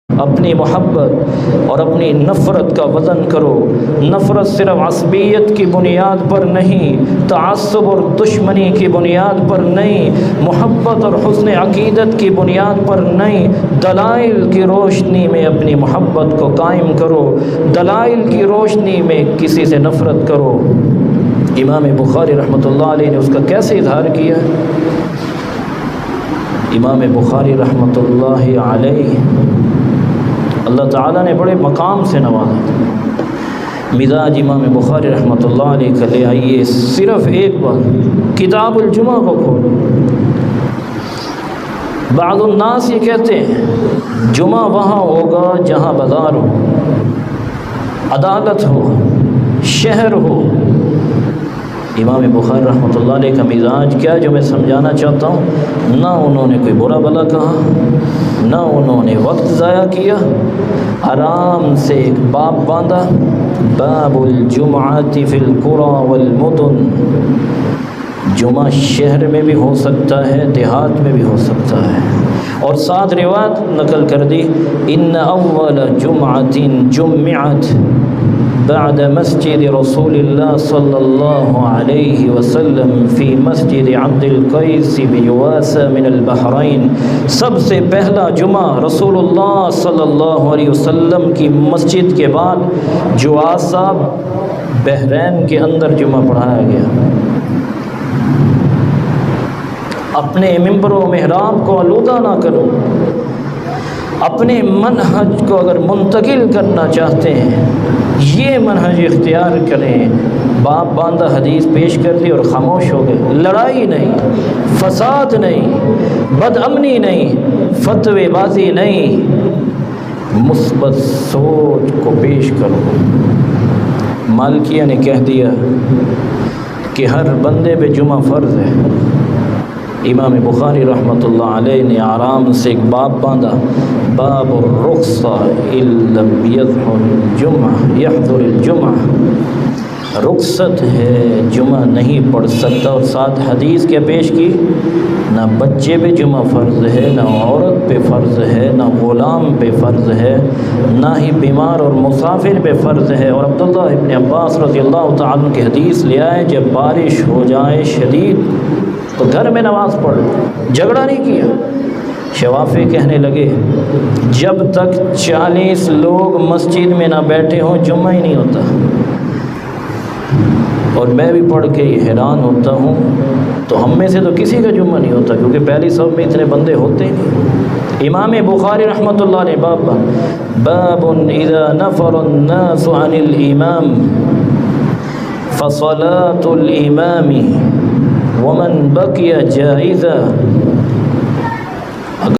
اپنی محبت اور اپنی نفرت کا وزن کرو۔ نفرت صرف عصبیت کی بنیاد پر نہیں، تعصب اور دشمنی کی بنیاد پر نہیں، محبت اور حسن عقیدت کی بنیاد پر نہیں، دلائل کی روشنی میں اپنی محبت کو قائم کرو، دلائل کی روشنی میں کسی سے نفرت کرو۔ امام بخاری رحمۃ اللہ علیہ نے اس کا کیسے اظہار کیا؟ امام بخاری رحمۃ اللہ علیہ اللہ تعالیٰ نے بڑے مقام سے نوازا تھا۔ مزاج امام بخاری رحمۃ اللہ علیہ کا لے آئیے، صرف ایک بار کتاب الجمعہ کو کھولو۔ بعض الناس یہ کہتے ہیں جمعہ وہاں ہوگا جہاں بازار ہو، عدالت ہو، شہر ہو۔ امام بخاری رحمۃ اللہ علیہ کا مزاج کیا جو میں سمجھانا چاہتا ہوں، نہ انہوں نے کوئی برا بھلا کہا، نہ انہوں نے وقت ضائع کیا، آرام سے ایک باب باندھا، باب الجمعۃ فی القری والمدن۔ جمعہ شہر میں بھی ہو سکتا ہے، دیہات میں بھی ہو سکتا ہے، اور ساتھ روایت نقل کر دی، ان اول جمعۃ جمعت بعد مسجد رسول اللہ صلی اللہ علیہ وسلم فی مسجد عبد القیس بجواسہ من البحرین۔ سب سے پہلا جمعہ رسول اللہ صلی اللہ علیہ وسلم کی مسجد کے بعد جواسہ بحرین کے اندر جمعہ پڑھایا گیا۔ اپنے ممبر و محراب کو آلودہ نہ کرو، اپنے منہج کو اگر منتقل کرنا چاہتے ہیں یہ منہج اختیار کریں۔ باپ باندھا حدیث پیش کر دی اور خاموش ہو گئے، لڑائی نہیں، فساد نہیں، بد امنی نہیں، فتوی بازی نہیں، مثبت سوچ کو پیش کرو۔ مالکیہ نے کہہ دیا کہ ہر بندے پہ جمعہ فرض ہے۔ امام بخاری رحمۃ اللہ علیہ نے آرام سے ایک باب باندھا، باب الرخصہ ان لم یحضر الجمعہ یحضر الجمعہ۔ رخصت ہے، جمعہ نہیں پڑھ سکتا، اور ساتھ حدیث کیا پیش کی، نہ بچے پہ جمعہ فرض ہے، نہ عورت پہ فرض ہے، نہ غلام پہ فرض ہے، نہ ہی بیمار اور مسافر پہ فرض ہے۔ اور عبداللہ ابن عباس رضی اللہ تعالیٰ عنہ کی حدیث لے آئے، جب بارش ہو جائے شدید تو گھر میں نماز پڑھ، جھگڑا نہیں کیا۔ شوافی کہنے لگے جب تک 40 لوگ مسجد میں نہ بیٹھے ہوں جمعہ ہی نہیں ہوتا، اور میں بھی پڑھ کے حیران ہوتا ہوں، تو ہم میں سے تو کسی کا جمعہ نہیں ہوتا، کیونکہ پہلی صف میں اتنے بندے ہوتے ہی نہیں۔ امام بخاری رحمۃ اللہ علیہ باب اذا نفر الناس عن الامام فصلاة الامام ومن بقي جائزہ